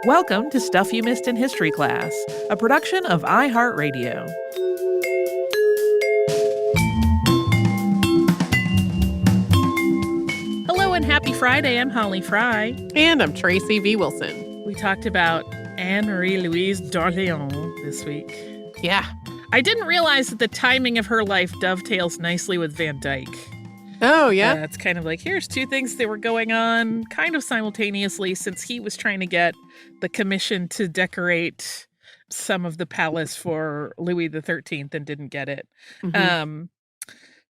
Welcome to Stuff You Missed in History Class, a production of iHeartRadio. Hello and happy Friday. I'm Holly Fry. And I'm Tracy V. Wilson. We talked about Anne-Marie-Louse d'Orléans this week. Yeah. I didn't realize that the timing of her life dovetails nicely with Van Dyck. Oh, yeah? It's kind of like, here's two things that were going on kind of simultaneously, since he was trying to get the commission to decorate some of the palace for Louis XIII and didn't get it. Mm-hmm.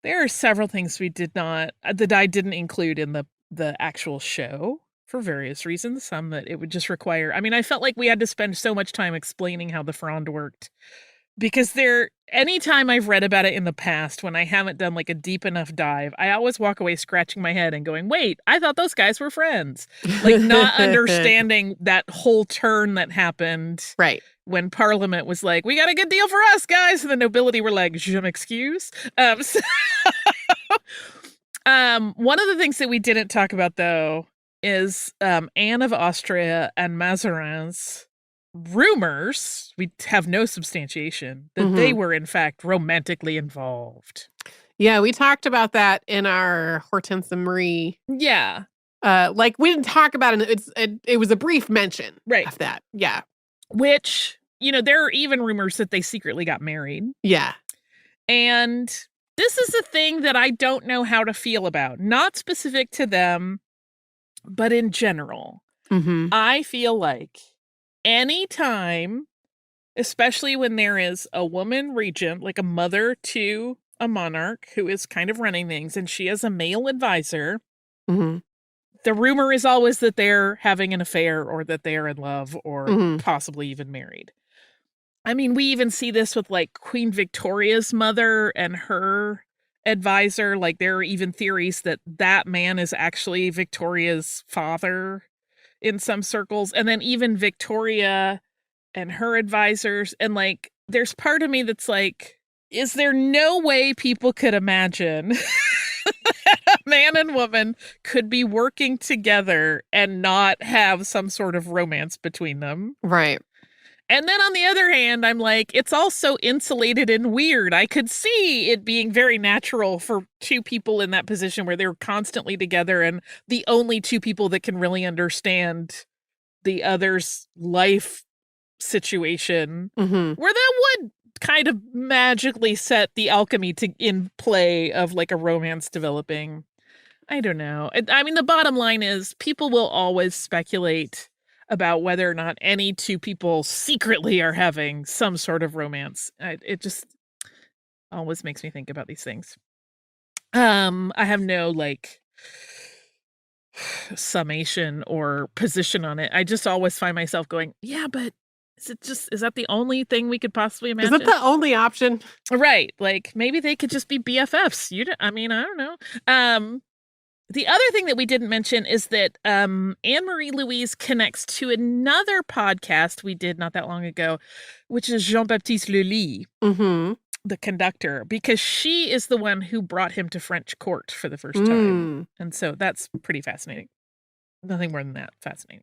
There are several things that I didn't include in the actual show for various reasons. Some that it would just require. I mean, I felt like we had to spend so much time explaining how the Fronde worked. Because anytime I've read about it in the past, when I haven't done like a deep enough dive, I always walk away scratching my head and going, wait, I thought those guys were friends. Like not understanding that whole turn that happened. Right. When Parliament was like, we got a good deal for us, guys. And the nobility were like, je m'excuse. One of the things that we didn't talk about, though, is Anne of Austria and Mazarin's rumors, we have no substantiation, that they were in fact romantically involved. Yeah, we talked about that in our Hortense and Marie. Yeah. We didn't talk about it. It was a brief mention of that. Yeah. Which, there are even rumors that they secretly got married. Yeah. And this is a thing that I don't know how to feel about. Not specific to them, but in general. I feel like anytime, especially when there is a woman regent, like a mother to a monarch who is kind of running things, and she has a male advisor, the rumor is always that they're having an affair or that they're in love or possibly even married. I mean, we even see this with like Queen Victoria's mother and her advisor. Like there are even theories that man is actually Victoria's father in some circles. And then even Victoria and her advisors. And like, there's part of me that's like, is there no way people could imagine that a man and woman could be working together and not have some sort of romance between them? Right. And then on the other hand, I'm like, it's all so insulated and weird. I could see it being very natural for two people in that position where they're constantly together and the only two people that can really understand the other's life situation, where that would kind of magically set the alchemy in play of like a romance developing. I don't know. I mean, the bottom line is people will always speculate about whether or not any two people secretly are having some sort of romance. It just always makes me think about these things. I have no like summation or position on it. I just always find myself going, yeah, but is that the only thing we could possibly imagine? Is that the only option? Right. Like maybe they could just be BFFs. I don't know. The other thing that we didn't mention is that Anne-Marie-Louise connects to another podcast we did not that long ago, which is Jean-Baptiste Lully, the conductor, because she is the one who brought him to French court for the first time. And so that's pretty fascinating. Nothing more than that. Fascinating.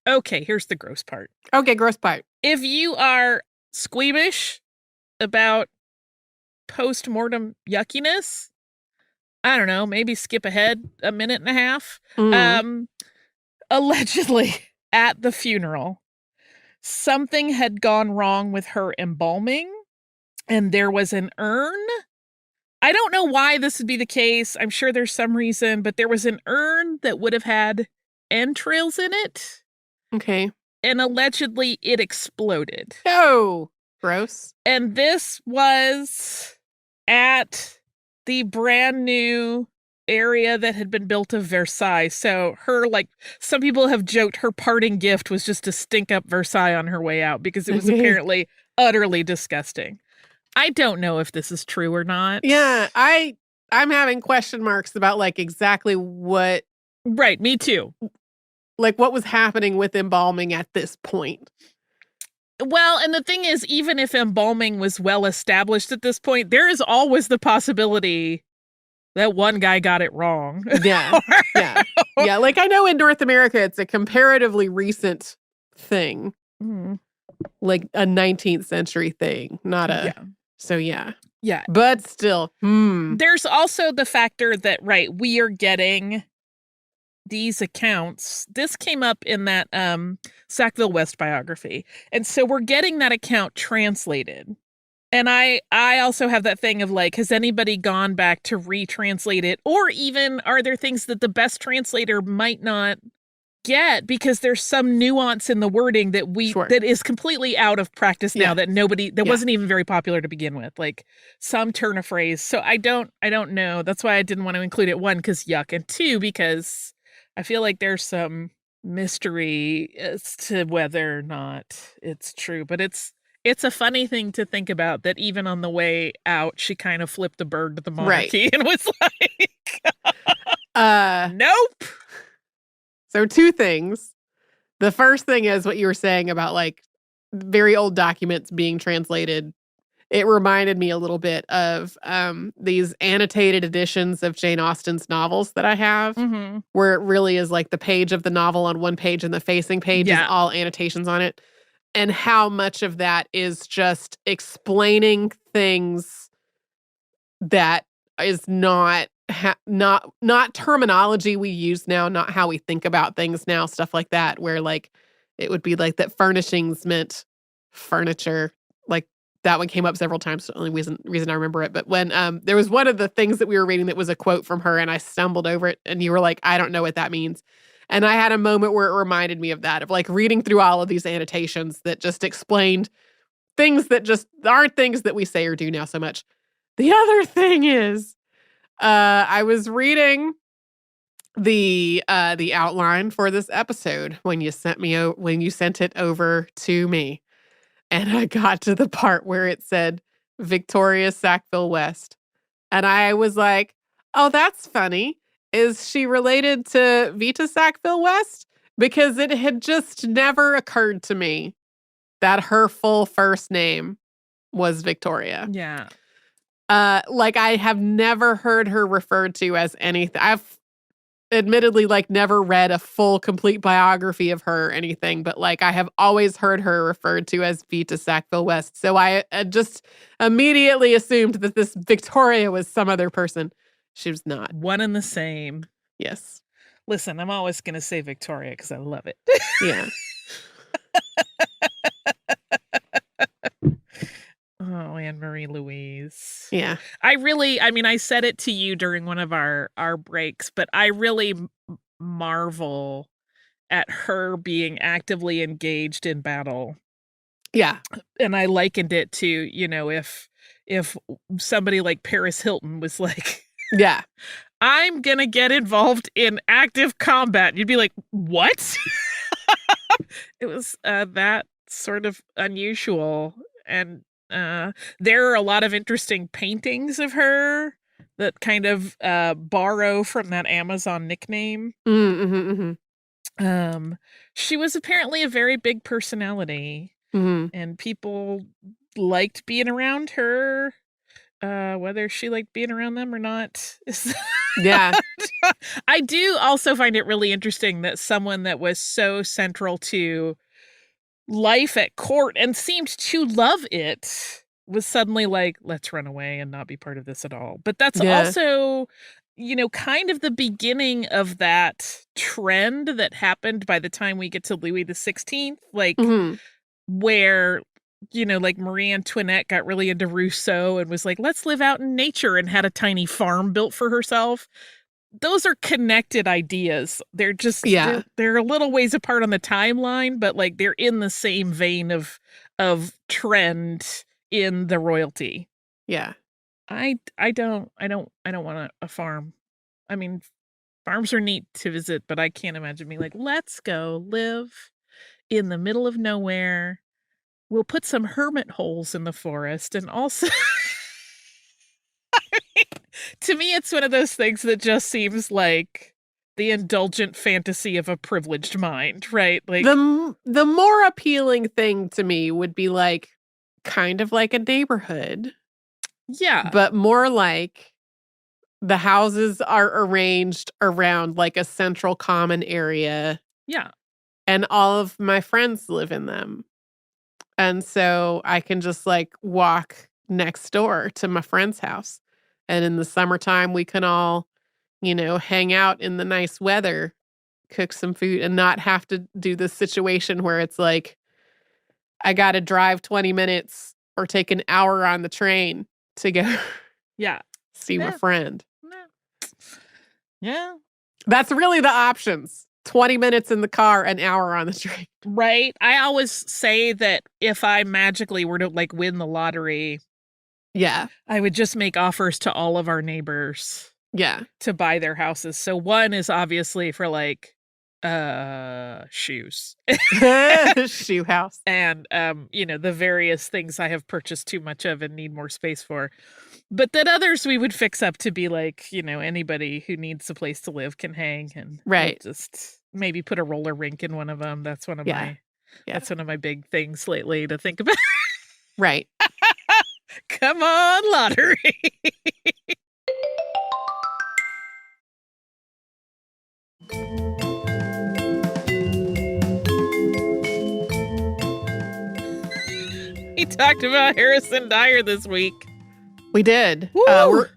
Okay, here's the gross part. Okay, gross part. If you are squeamish about post-mortem yuckiness, I don't know, maybe skip ahead a minute and a half. Allegedly, at the funeral, something had gone wrong with her embalming, and there was an urn. I don't know why this would be the case. I'm sure there's some reason, but there was an urn that would have had entrails in it. Okay. And allegedly, it exploded. Oh, gross. And this was at the brand new area that had been built of Versailles. So some people have joked her parting gift was just to stink up Versailles on her way out because it was apparently utterly disgusting. I don't know if this is true or not. Yeah, I'm having question marks about like exactly what. Right, me too. Like what was happening with embalming at this point. Well, and the thing is, even if embalming was well established at this point, there is always the possibility that one guy got it wrong. Yeah. Yeah. Yeah. Like I know in North America, it's a comparatively recent thing. Like a 19th century thing, not a... Yeah. So, yeah. Yeah. But still, There's also the factor that, right, we are getting these accounts. This came up in that Sackville West biography. And so we're getting that account translated. And I also have that thing of like, has anybody gone back to retranslate it? Or even are there things that the best translator might not get because there's some nuance in the wording that that is completely out of practice now, that wasn't even very popular to begin with, like some turn of phrase. So I don't know. That's why I didn't want to include it, one, because yuck, and two, because I feel like there's some mystery as to whether or not it's true. But it's a funny thing to think about that even on the way out, she kind of flipped the bird to the monarchy and was like, nope. So 2 things. The first thing is what you were saying about like very old documents being translated. It reminded me a little bit of these annotated editions of Jane Austen's novels that I have, where it really is like the page of the novel on one page and the facing page is all annotations on it. And how much of that is just explaining things that is not terminology we use now, not how we think about things now, stuff like that, where like it would be like that furnishings meant furniture. Like that one came up several times. The only reason I remember it. But when there was one of the things that we were reading that was a quote from her and I stumbled over it and you were like, I don't know what that means. And I had a moment where it reminded me of that, of like reading through all of these annotations that just explained things that just aren't things that we say or do now so much. The other thing is, I was reading the outline for this episode when you sent it over to me, and I got to the part where it said Victoria Sackville West, and I was like, "Oh, that's funny. Is she related to Vita Sackville West?" Because it had just never occurred to me that her full first name was Victoria. Yeah. Like I have never heard her referred to as anything. I've admittedly like never read a full complete biography of her or anything, but like I have always heard her referred to as Vita Sackville West. So I just immediately assumed that this Victoria was some other person. She was not. One and the same. Yes. Listen, I'm always going to say Victoria because I love it. Yeah. Oh, Anne-Marie-Louise. Yeah. I said it to you during one of our breaks, but I really marvel at her being actively engaged in battle. Yeah. And I likened it to, if somebody like Paris Hilton was like, yeah, I'm going to get involved in active combat. You'd be like, what? It was that sort of unusual. And there are a lot of interesting paintings of her that kind of borrow from that Amazon nickname. She was apparently a very big personality, and people liked being around her, whether she liked being around them or not. Yeah. I do also find it really interesting that someone that was so central to life at court and seemed to love it was suddenly like, let's run away and not be part of this at all. But that's also, kind of the beginning of that trend that happened by the time we get to Louis XVI, like where, like Marie Antoinette got really into Rousseau and was like, let's live out in nature, and had a tiny farm built for herself. Those are connected ideas. They're just, they're a little ways apart on the timeline, but like they're in the same vein of trend in the royalty. Yeah. I don't want a farm. I mean, farms are neat to visit, but I can't imagine being like, let's go live in the middle of nowhere. We'll put some hermit holes in the forest, and also to me, it's one of those things that just seems like the indulgent fantasy of a privileged mind, right? Like the more appealing thing to me would be like kind of like a neighborhood. Yeah. But more like the houses are arranged around like a central common area. Yeah. and all of my friends live in them. And so I can just like walk next door to my friend's house. And in the summertime, we can all, hang out in the nice weather, cook some food, and not have to do this situation where it's like, I got to drive 20 minutes or take an hour on the train to go see my friend. Yeah. That's really the options. 20 minutes in the car, an hour on the train. Right. I always say that if I magically were to like win the lottery, I would just make offers to all of our neighbors. To buy their houses. So one is obviously for like shoes. Shoe house. And the various things I have purchased too much of and need more space for. But then others we would fix up to be like, anybody who needs a place to live can hang, and just maybe put a roller rink in one of them. That's one of that's one of my big things lately to think about. Right. Come on, lottery. We talked about Harrison Dyar this week. We did. We're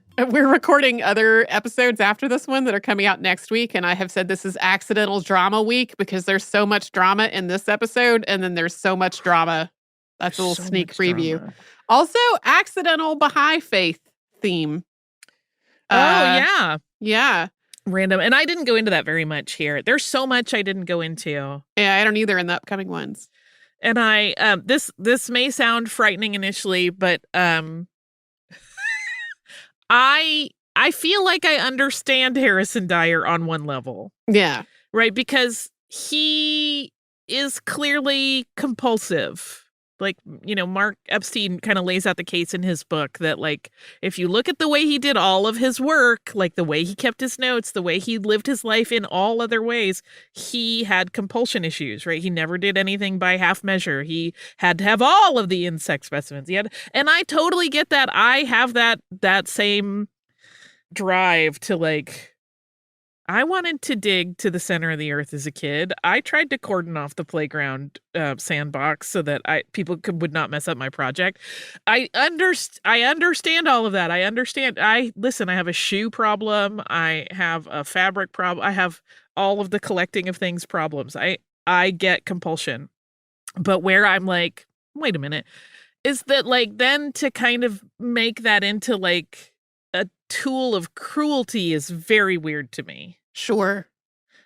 recording other episodes after this one that are coming out next week, and I have said this is accidental drama week because there's so much drama in this episode, and then there's so much drama. That's a little sneak preview. Drama. Also, accidental Baha'i faith theme. Yeah. Random. And I didn't go into that very much here. There's so much I didn't go into. Yeah, I don't either in the upcoming ones. And I this may sound frightening initially, but I feel like I understand Harrison Dyar on one level. Yeah. Right? Because he is clearly compulsive. Like, Mark Epstein kind of lays out the case in his book that, like, if you look at the way he did all of his work, like the way he kept his notes, the way he lived his life in all other ways, he had compulsion issues, right? He never did anything by half measure. He had to have all of the insect specimens. And I totally get that. I have that same drive to, like, I wanted to dig to the center of the earth as a kid. I tried to cordon off the playground sandbox so that people would not mess up my project. I understand all of that. I understand. I have a shoe problem. I have a fabric problem. I have all of the collecting of things problems. I get compulsion. But where I'm like, wait a minute, is that like then to kind of make that into like a tool of cruelty is very weird to me. Sure.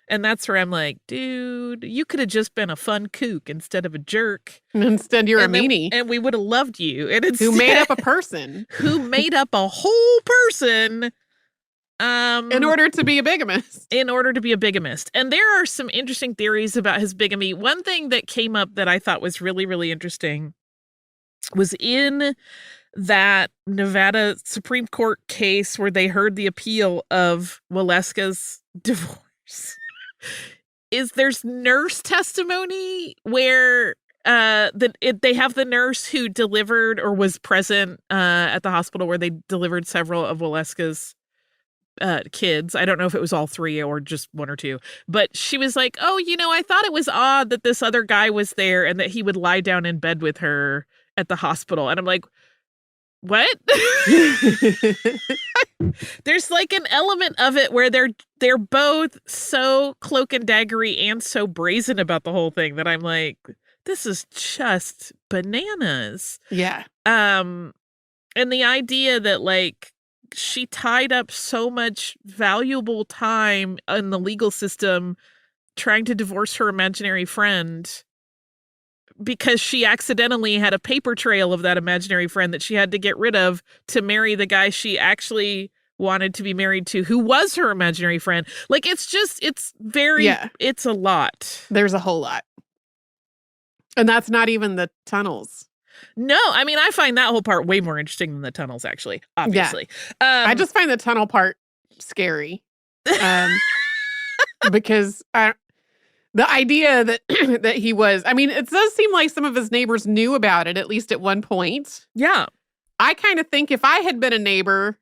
And that's where I'm like, dude, you could have just been a fun kook instead of a jerk. Instead, you're a meanie. And we would have loved you. And instead, who made up a person. Who made up a whole person. In order to be a bigamist. And there are some interesting theories about his bigamy. One thing that came up that I thought was really, really interesting was in that Nevada Supreme Court case where they heard the appeal of Waleska's divorce. There's nurse testimony where they have the nurse who delivered or was present at the hospital where they delivered several of Waleska's kids. I don't know if it was all three or just one or two, but she was like, oh, I thought it was odd that this other guy was there and that he would lie down in bed with her at the hospital. And I'm like, what? There's like an element of it where they're both so cloak and daggery and so brazen about the whole thing that I'm like, this is just bananas. Yeah. And the idea that like she tied up so much valuable time in the legal system trying to divorce her imaginary friend because she accidentally had a paper trail of that imaginary friend that she had to get rid of to marry the guy she actually wanted to be married to, who was her imaginary friend. Like, it's a lot. There's a whole lot. And that's not even the tunnels. No, I mean, I find that whole part way more interesting than the tunnels, actually, obviously. Yeah. I just find the tunnel part scary. Because the idea that that he was, I mean, it does seem like some of his neighbors knew about it, at least at one point. Yeah. I kind of think if I had been a neighbor,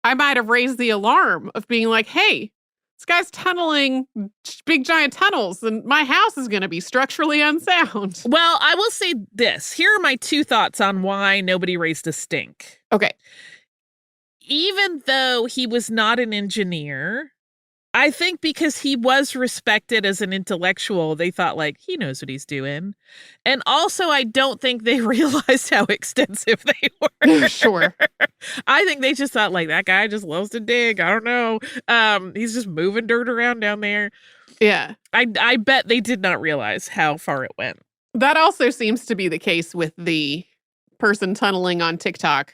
I might have raised the alarm of being like, hey, this guy's tunneling big giant tunnels, and my house is going to be structurally unsound. Well, I will say this. Here are my 2 thoughts on why nobody raised a stink. Okay. Even though he was not an engineer, I think because he was respected as an intellectual, they thought, like, he knows what he's doing. And also, I don't think they realized how extensive they were. Sure. I think they just thought, like, that guy just loves to dig. I don't know. He's just moving dirt around down there. Yeah. I bet they did not realize how far it went. That also seems to be the case with the person tunneling on TikTok.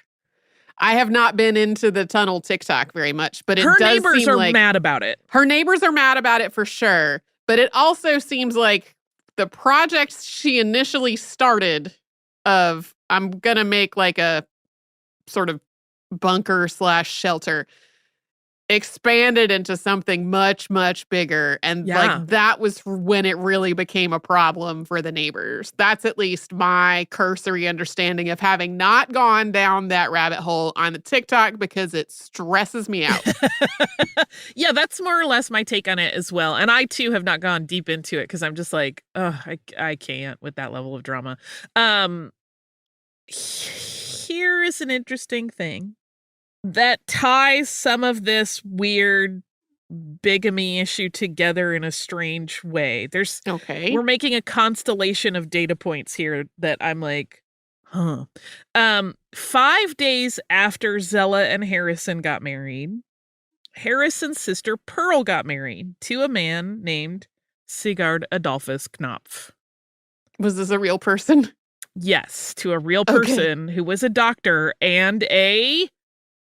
I have not been into the tunnel TikTok very much, but her does neighbors seem are like mad about it. Her neighbors are mad about it for sure, but it also seems like the project she initially started of, I'm gonna make like a sort of bunker / shelter, expanded into something much, much bigger. And like that was when it really became a problem for the neighbors. That's at least my cursory understanding of having not gone down that rabbit hole on the TikTok, because it stresses me out. Yeah, that's more or less my take on it as well. And I too have not gone deep into it because I'm just like, oh, I can't with that level of drama. Here is an interesting thing that ties some of this weird bigamy issue together in a strange way. We're making a constellation of data points here that I'm like, huh. 5 days after Zella and Harrison got married, Harrison's sister Pearl got married to a man named Sigurd Adolphus Knopf. Was this a real person? Yes, to a real person who was a doctor and a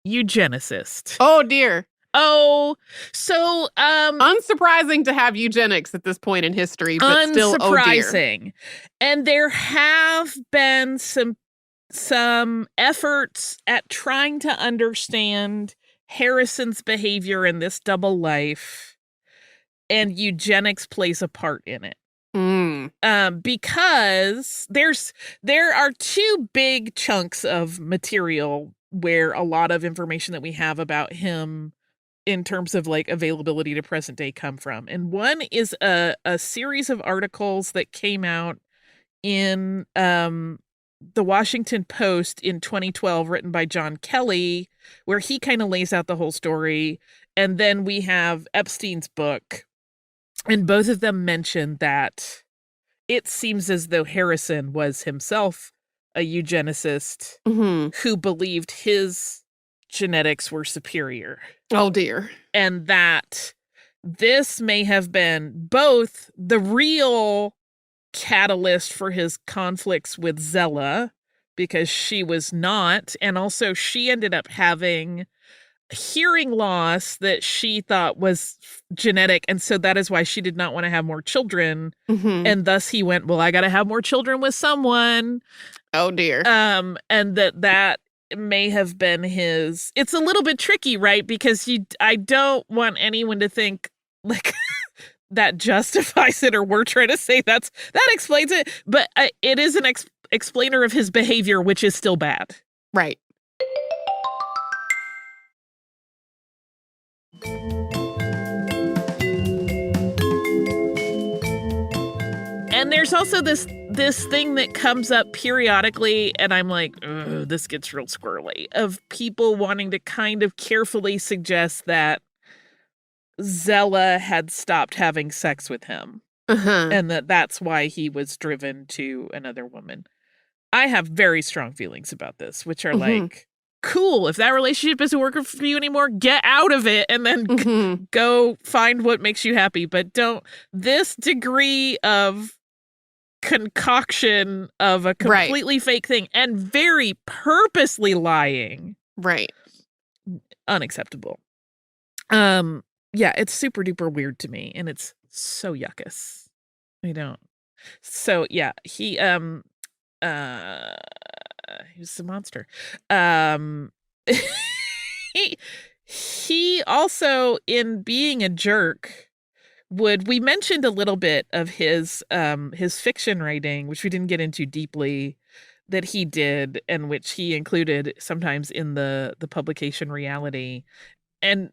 eugenicist. Oh dear. Oh, so unsurprising to have eugenics at this point in history, but still unsurprising. And there have been some efforts at trying to understand Harrison's behavior in this double life, and eugenics plays a part in it. Because there are 2 big chunks of material where a lot of information that we have about him in terms of like availability to present day come from. And one is a series of articles that came out in the Washington Post in 2012, written by John Kelly, where he kind of lays out the whole story. And then we have Epstein's book, and both of them mention that it seems as though Harrison was himself a eugenicist who believed his genetics were superior. Oh, dear. And that this may have been both the real catalyst for his conflicts with Zella, because she was not, and also she ended up having hearing loss that she thought was genetic, and so that is why she did not want to have more children. And thus he went, well, I gotta have more children with someone. Oh dear. And that may have been his. It's a little bit tricky, right? Because I don't want anyone to think like that justifies it, or we're trying to say that explains it, but it is an explainer of his behavior, which is still bad. Right. And there's also this thing that comes up periodically, and I'm like, ugh, this gets real squirrely, of people wanting to kind of carefully suggest that Zella had stopped having sex with him, and that's why he was driven to another woman. I have very strong feelings about this, which are like, cool, if that relationship isn't working for you anymore, get out of it and then go find what makes you happy. But don't, this degree of concoction of a completely fake thing and very purposely lying. Right. Unacceptable. Yeah, it's super duper weird to me, and it's so yuckus. I don't. So yeah, he was a monster. He also, in being a jerk, we mentioned a little bit of his fiction writing, which we didn't get into deeply, that he did, and which he included sometimes in the publication Reality. And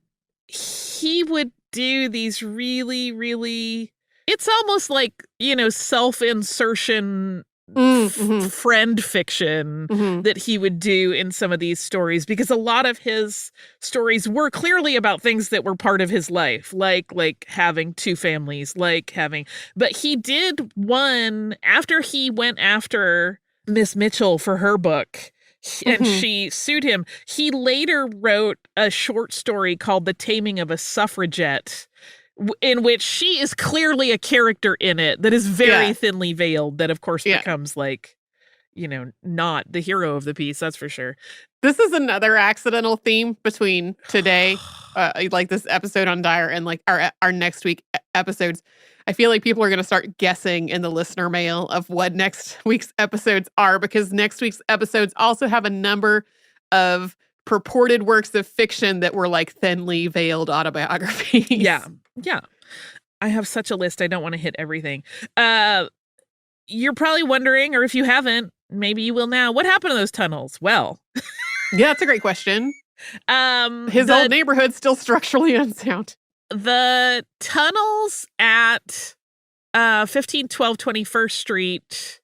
he would do these really, really, it's almost like, self-insertion friend fiction that he would do in some of these stories, because a lot of his stories were clearly about things that were part of his life, like having two families, but he did one after he went after Miss Mitchell for her book and she sued him. He later wrote a short story called The Taming of a Suffragette, in which she is clearly a character in it that is very thinly veiled, that of course becomes not the hero of the piece, that's for sure. This is another accidental theme between today, like this episode on Dyar, and like our next week episodes. I feel like people are going to start guessing in the listener mail of what next week's episodes are, because next week's episodes also have a number of purported works of fiction that were like thinly veiled autobiographies. Yeah. I have such a list. I don't want to hit everything. You're probably wondering, or if you haven't, maybe you will now, what happened to those tunnels? Well, yeah, that's a great question. His old neighborhood's still structurally unsound. The tunnels at 1512 21st Street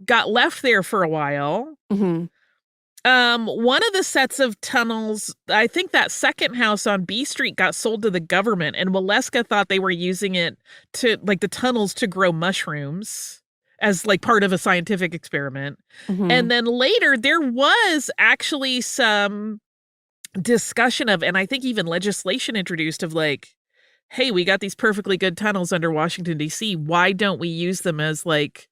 got left there for a while. One of the sets of tunnels, I think that second house on B Street got sold to the government, and Waleska thought they were using it to, like, the tunnels to grow mushrooms as like part of a scientific experiment. And then later there was actually some discussion of, and I think even legislation introduced of like, hey, we got these perfectly good tunnels under Washington, D.C. Why don't we use them as like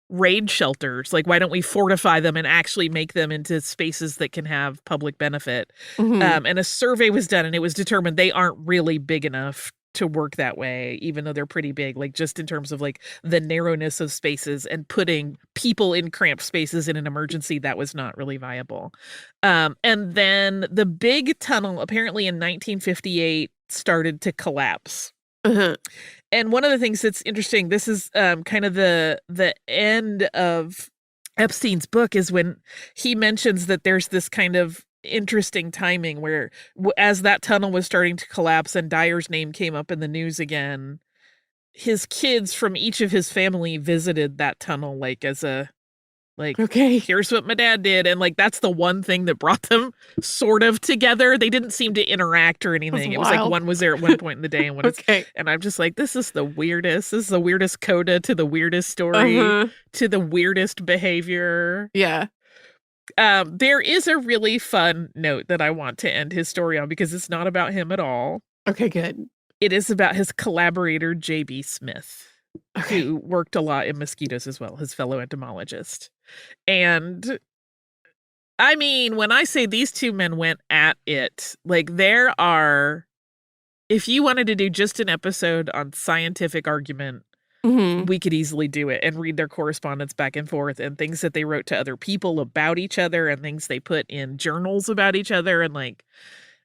raid shelters? Like, why don't we fortify them and actually make them into spaces that can have public benefit? And a survey was done, and it was determined they aren't really big enough to work that way, even though they're pretty big, like just in terms of like the narrowness of spaces and putting people in cramped spaces in an emergency, that was not really viable. And then the big tunnel apparently in 1958 started to collapse. And one of the things that's interesting, this is kind of the end of Epstein's book, is when he mentions that there's this kind of interesting timing where as that tunnel was starting to collapse and Dyar's name came up in the news again, his kids from each of his family visited that tunnel like as a like, okay, here's what my dad did. And like, that's the one thing that brought them sort of together. They didn't seem to interact or anything. It was like one was there at one point in the day and one and I'm just like, this is the weirdest. This is the weirdest coda to the weirdest story to the weirdest behavior. Yeah. There is a really fun note that I want to end his story on, because it's not about him at all. Okay, good. It is about his collaborator, J.B. Smith, who worked a lot in mosquitoes as well, his fellow entomologist. And I mean, when I say these two men went at it, like there are, if you wanted to do just an episode on scientific argument, we could easily do it and read their correspondence back and forth and things that they wrote to other people about each other and things they put in journals about each other. And like,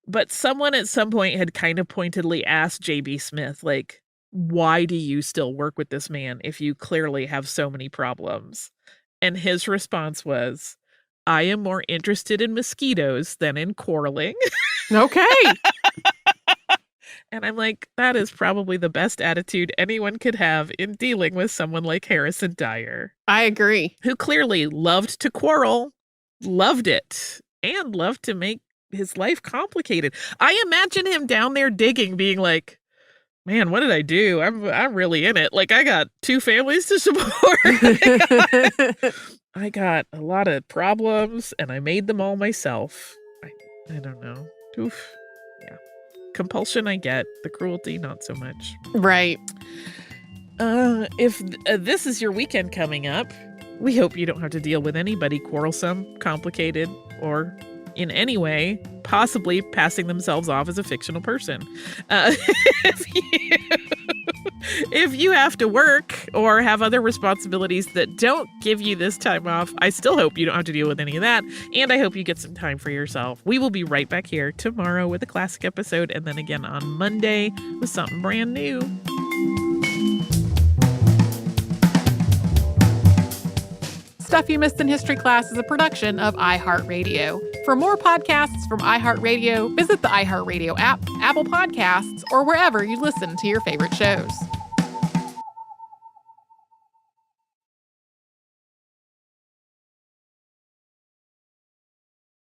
but someone at some point had kind of pointedly asked J.B. Smith, like, why do you still work with this man if you clearly have so many problems? And his response was, I am more interested in mosquitoes than in quarreling. Okay. And I'm like, that is probably the best attitude anyone could have in dealing with someone like Harrison Dyar. I agree. Who clearly loved to quarrel, loved it, and loved to make his life complicated. I imagine him down there digging, being like, man, what did I do? I'm really in it. Like, I got two families to support. I got a lot of problems, and I made them all myself. I don't know. Oof. Yeah. Compulsion, I get. The cruelty, not so much. Right. If this is your weekend coming up, we hope you don't have to deal with anybody quarrelsome, complicated, or in any way possibly passing themselves off as a fictional person. If you have to work or have other responsibilities that don't give you this time off, I still hope you don't have to deal with any of that. And I hope you get some time for yourself. We will be right back here tomorrow with a classic episode, and then again on Monday with something brand new. Stuff You Missed in History Class is a production of iHeartRadio. For more podcasts from iHeartRadio, visit the iHeartRadio app, Apple Podcasts, or wherever you listen to your favorite shows.